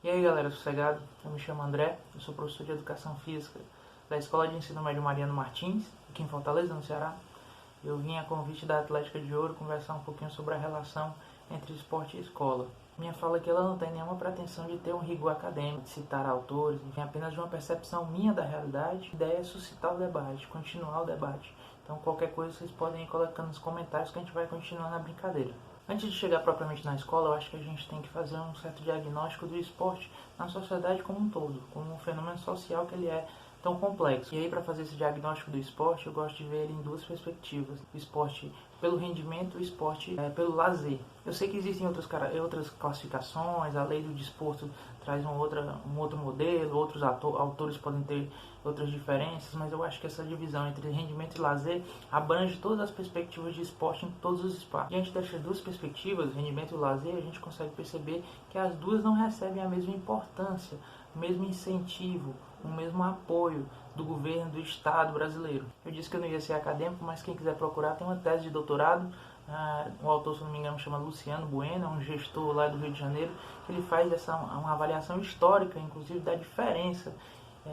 E aí galera, sossegado? Eu me chamo André, eu sou professor de Educação Física da Escola de Ensino Médio Mariano Martins, aqui em Fortaleza, no Ceará. Eu vim a convite da Atlética de Ouro conversar um pouquinho sobre a relação entre esporte e escola. Minha fala aqui ela não tem nenhuma pretensão de ter um rigor acadêmico, de citar autores, enfim, apenas de uma percepção minha da realidade. A ideia é suscitar o debate, continuar o debate. Então qualquer coisa vocês podem ir colocando nos comentários que a gente vai continuar na brincadeira. Antes de chegar propriamente na escola, eu acho que a gente tem que fazer um certo diagnóstico do esporte na sociedade como um todo, como um fenômeno social que ele é tão complexo. E aí, para fazer esse diagnóstico do esporte, eu gosto de ver ele em duas perspectivas. O esporte pelo rendimento e o esporte pelo lazer. Eu sei que existem outras classificações, a lei do desporto traz um outro modelo, outros autores podem ter outras diferenças, mas eu acho que essa divisão entre rendimento e lazer abrange todas as perspectivas de esporte em todos os espaços. Diante dessas duas perspectivas, rendimento e lazer, a gente consegue perceber que as duas não recebem a mesma importância, o mesmo incentivo, o mesmo apoio do governo, do Estado brasileiro. Eu disse que eu não ia ser acadêmico, mas quem quiser procurar tem uma tese de doutorado. O autor, se não me engano, chama Luciano Bueno, é um gestor lá do Rio de Janeiro, que ele faz uma avaliação histórica, inclusive, da diferença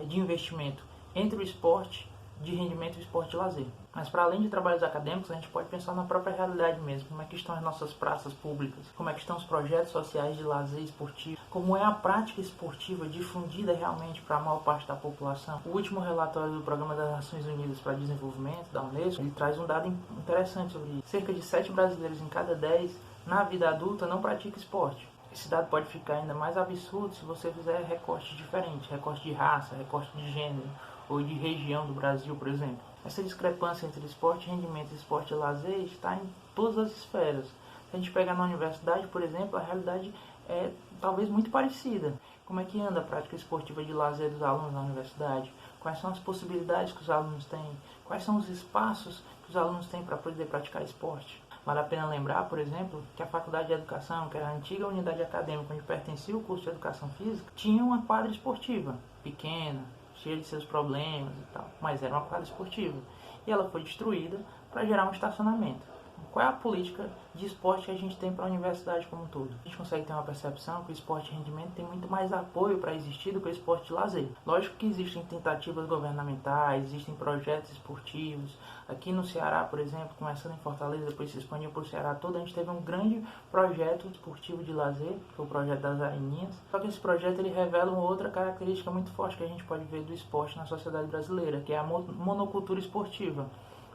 de investimento entre o esporte de rendimento e o esporte de lazer. Mas para além de trabalhos acadêmicos, a gente pode pensar na própria realidade mesmo. Como é que estão as nossas praças públicas? Como é que estão os projetos sociais de lazer esportivo? Como é a prática esportiva difundida realmente para a maior parte da população? O último relatório do Programa das Nações Unidas para Desenvolvimento, da Unesco, ele traz um dado interessante sobre isso. Cerca de 7 brasileiros em cada 10 na vida adulta não pratica esporte. Esse dado pode ficar ainda mais absurdo se você fizer recortes diferentes, recorte de raça, recorte de gênero ou de região do Brasil, por exemplo. Essa discrepância entre esporte e rendimento e esporte e lazer está em todas as esferas. Se a gente pegar na universidade, por exemplo, a realidade é talvez muito parecida. Como é que anda a prática esportiva de lazer dos alunos na universidade? Quais são as possibilidades que os alunos têm? Quais são os espaços que os alunos têm para poder praticar esporte? Vale a pena lembrar, por exemplo, que a Faculdade de Educação, que era a antiga unidade acadêmica onde pertencia o curso de Educação Física, tinha uma quadra esportiva pequena, cheia de seus problemas e tal, mas era uma quadra esportiva. E ela foi destruída para gerar um estacionamento. Qual é a política de esporte que a gente tem para a universidade como um todo? A gente consegue ter uma percepção que o esporte de rendimento tem muito mais apoio para existir do que o esporte de lazer. Lógico que existem tentativas governamentais, existem projetos esportivos. Aqui no Ceará, por exemplo, começando em Fortaleza, depois se expandiu para o Ceará todo, a gente teve um grande projeto esportivo de lazer, que é o projeto das Areninhas. Só que esse projeto ele revela uma outra característica muito forte que a gente pode ver do esporte na sociedade brasileira, que é a monocultura esportiva.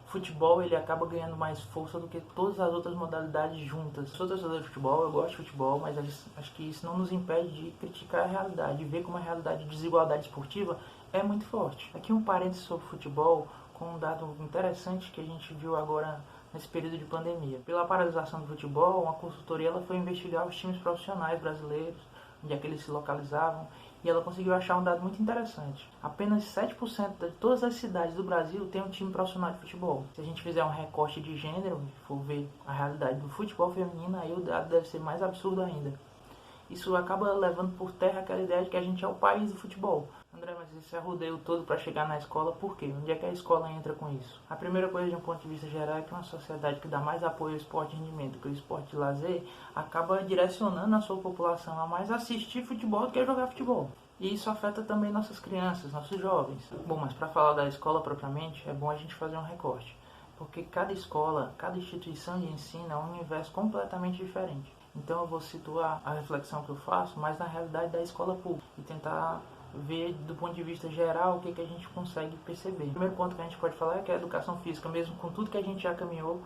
O futebol ele acaba ganhando mais força do que todas as outras modalidades juntas. Sou torcedor de futebol, eu gosto de futebol, mas acho que isso não nos impede de criticar a realidade, de ver como a realidade de desigualdade esportiva é muito forte. Aqui um parênteses sobre futebol, com um dado interessante que a gente viu agora nesse período de pandemia. Pela paralisação do futebol, uma consultoria ela foi investigar os times profissionais brasileiros, onde é que eles se localizavam, e ela conseguiu achar um dado muito interessante. Apenas 7% de todas as cidades do Brasil tem um time profissional de futebol. Se a gente fizer um recorte de gênero, for ver a realidade do futebol feminino, aí o dado deve ser mais absurdo ainda. Isso acaba levando por terra aquela ideia de que a gente é o país do futebol. André, mas esse arrodeio todo para chegar na escola, por quê? Onde é que a escola entra com isso? A primeira coisa, de um ponto de vista geral, é que uma sociedade que dá mais apoio ao esporte de rendimento que ao esporte de lazer, acaba direcionando a sua população a mais assistir futebol do que a jogar futebol. E isso afeta também nossas crianças, nossos jovens. Bom, mas para falar da escola propriamente, é bom a gente fazer um recorte. Porque cada escola, cada instituição de ensino é um universo completamente diferente. Então eu vou situar a reflexão que eu faço mais na realidade da escola pública e tentar ver do ponto de vista geral o que a gente consegue perceber. O primeiro ponto que a gente pode falar é que a educação física, mesmo com tudo que a gente já caminhou,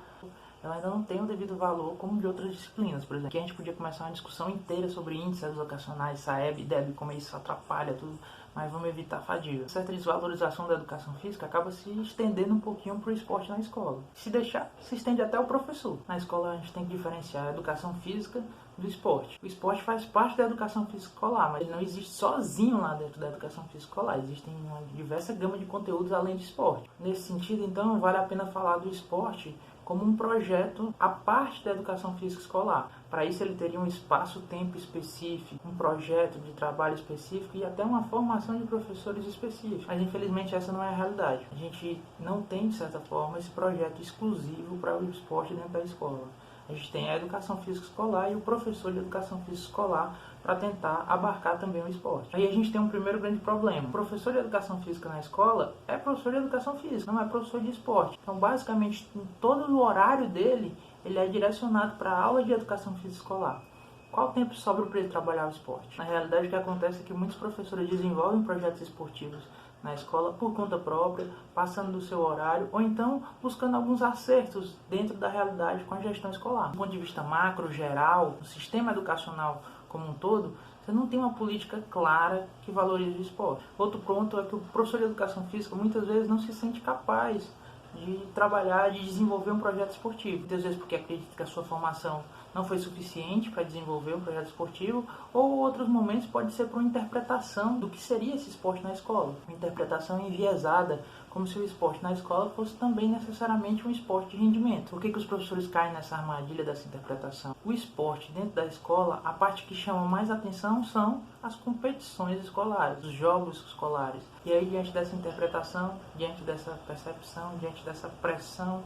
ela ainda não tem o devido valor como de outras disciplinas. Por exemplo, aqui a gente podia começar uma discussão inteira sobre índices educacionais, SAEB, DEB, como isso atrapalha tudo, mas vamos evitar a fadiga. Certa desvalorização da educação física acaba se estendendo um pouquinho para o esporte na escola. Se deixar, se estende até o professor. Na escola a gente tem que diferenciar a educação física do esporte. O esporte faz parte da educação física escolar, mas ele não existe sozinho lá dentro da educação física escolar. Existem uma diversa gama de conteúdos além do esporte. Nesse sentido, então, vale a pena falar do esporte como um projeto à parte da educação física escolar. Para isso ele teria um espaço-tempo específico, um projeto de trabalho específico e até uma formação de professores específicos. Mas infelizmente essa não é a realidade. A gente não tem, de certa forma, esse projeto exclusivo para o esporte dentro da escola. A gente tem a educação física escolar e o professor de educação física escolar para tentar abarcar também o esporte. Aí a gente tem um primeiro grande problema. O professor de educação física na escola é professor de educação física, não é professor de esporte. Então, basicamente, em todo o horário dele, ele é direcionado para a aula de educação física escolar. Qual tempo sobra para ele trabalhar o esporte? Na realidade, o que acontece é que muitos professores desenvolvem projetos esportivos na escola por conta própria, passando do seu horário, ou então buscando alguns acertos dentro da realidade com a gestão escolar. Do ponto de vista macro, geral, o sistema educacional como um todo, você não tem uma política clara que valorize o esporte. Outro ponto é que o professor de educação física muitas vezes não se sente capaz de trabalhar, de desenvolver um projeto esportivo. Muitas vezes porque acredita que a sua formação não foi suficiente para desenvolver um projeto esportivo, ou outros momentos pode ser por uma interpretação do que seria esse esporte na escola. Uma interpretação enviesada, como se o esporte na escola fosse também necessariamente um esporte de rendimento. Por que os professores caem nessa armadilha dessa interpretação? O esporte dentro da escola, a parte que chama mais atenção são as competições escolares, os jogos escolares. E aí, diante dessa interpretação, diante dessa percepção, diante dessa pressão,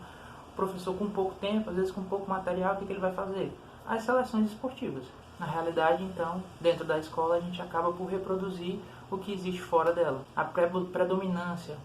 o professor com pouco tempo, às vezes com pouco material, o que ele vai fazer? As seleções esportivas. Na realidade, então, dentro da escola, a gente acaba por reproduzir o que existe fora dela. A predominância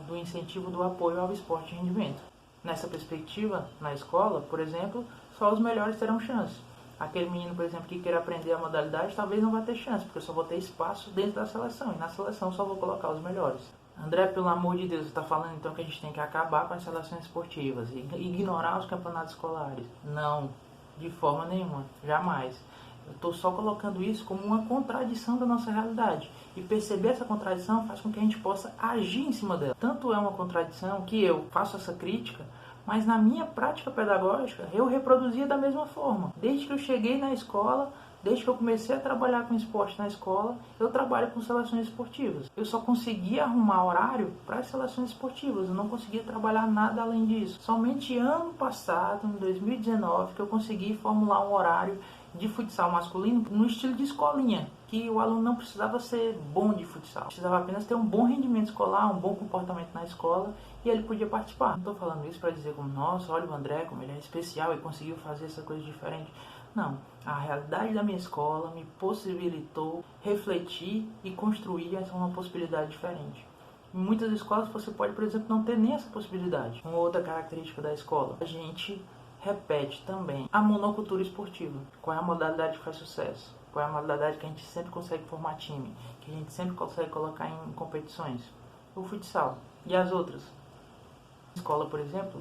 do incentivo do apoio ao esporte de rendimento. Nessa perspectiva, na escola, por exemplo, só os melhores terão chance. Aquele menino, por exemplo, que queira aprender a modalidade, talvez não vai ter chance, porque eu só vou ter espaço dentro da seleção. E na seleção só vou colocar os melhores. André, pelo amor de Deus, você está falando então que a gente tem que acabar com as seleções esportivas e ignorar os campeonatos escolares? Não, de forma nenhuma, jamais. Eu estou só colocando isso como uma contradição da nossa realidade. E perceber essa contradição faz com que a gente possa agir em cima dela. Tanto é uma contradição que eu faço essa crítica, mas na minha prática pedagógica eu reproduzia da mesma forma. Desde que eu cheguei na escola, desde que eu comecei a trabalhar com esporte na escola, eu trabalho com seleções esportivas. Eu só conseguia arrumar horário para as seleções esportivas, eu não conseguia trabalhar nada além disso. Somente ano passado, em 2019, que eu consegui formular um horário de futsal masculino no estilo de escolinha, que o aluno não precisava ser bom de futsal, precisava apenas ter um bom rendimento escolar, um bom comportamento na escola, e ele podia participar. Não estou falando isso para dizer como, nossa, olha o André, como ele é especial e conseguiu fazer essa coisa diferente. Não, a realidade da minha escola me possibilitou refletir e construir uma possibilidade diferente. Em muitas escolas você pode, por exemplo, não ter nem essa possibilidade. Uma outra característica da escola, a gente repete também a monocultura esportiva. Qual é a modalidade que faz sucesso? Qual é a modalidade que a gente sempre consegue formar time? Que a gente sempre consegue colocar em competições? O futsal. E as outras? Na escola, por exemplo,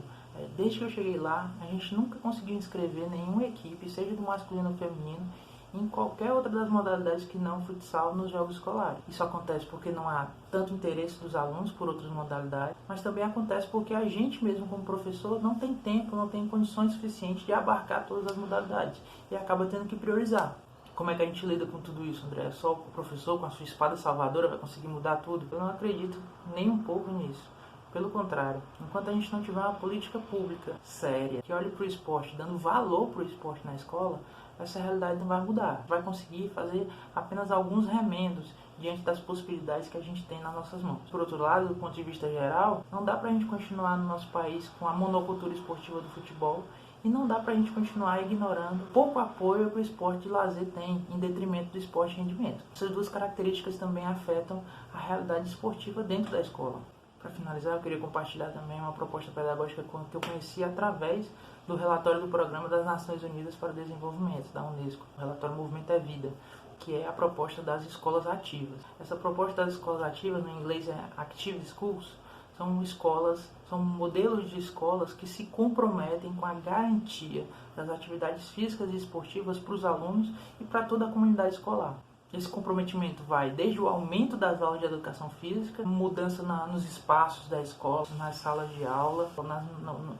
desde que eu cheguei lá, a gente nunca conseguiu inscrever nenhuma equipe, seja do masculino ou feminino, em qualquer outra das modalidades que não futsal nos jogos escolares. Isso acontece porque não há tanto interesse dos alunos por outras modalidades, mas também acontece porque a gente mesmo como professor não tem tempo, não tem condições suficientes de abarcar todas as modalidades e acaba tendo que priorizar. Como é que a gente lida com tudo isso, André? Só o professor com a sua espada salvadora vai conseguir mudar tudo? Eu não acredito nem um pouco nisso. Pelo contrário, enquanto a gente não tiver uma política pública séria, que olhe para o esporte, dando valor para o esporte na escola, essa realidade não vai mudar. Vai conseguir fazer apenas alguns remendos diante das possibilidades que a gente tem nas nossas mãos. Por outro lado, do ponto de vista geral, não dá para a gente continuar no nosso país com a monocultura esportiva do futebol e não dá para a gente continuar ignorando pouco apoio que o esporte de lazer tem em detrimento do esporte de rendimento. Essas duas características também afetam a realidade esportiva dentro da escola. Para finalizar, eu queria compartilhar também uma proposta pedagógica que eu conheci através do relatório do Programa das Nações Unidas para o Desenvolvimento, da Unesco, o relatório Movimento é Vida, que é a proposta das escolas ativas. Essa proposta das escolas ativas, no inglês é Active Schools, são modelos de escolas que se comprometem com a garantia das atividades físicas e esportivas para os alunos e para toda a comunidade escolar. Esse comprometimento vai desde o aumento das aulas de educação física, mudança nos espaços da escola, nas salas de aula,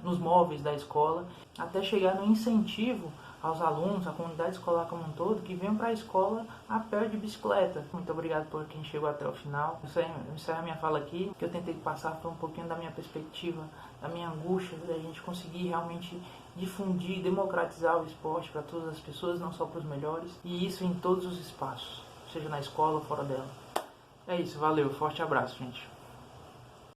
nos móveis da escola, até chegar no incentivo aos alunos, à comunidade escolar como um todo, que venham para a escola a pé de bicicleta. Muito obrigado por quem chegou até o final. Eu encerro a minha fala aqui, que eu tentei passar por um pouquinho da minha perspectiva, da minha angústia, da gente conseguir realmente difundir, democratizar o esporte para todas as pessoas, não só para os melhores, e isso em todos os espaços, seja na escola ou fora dela. É isso, valeu, forte abraço, gente.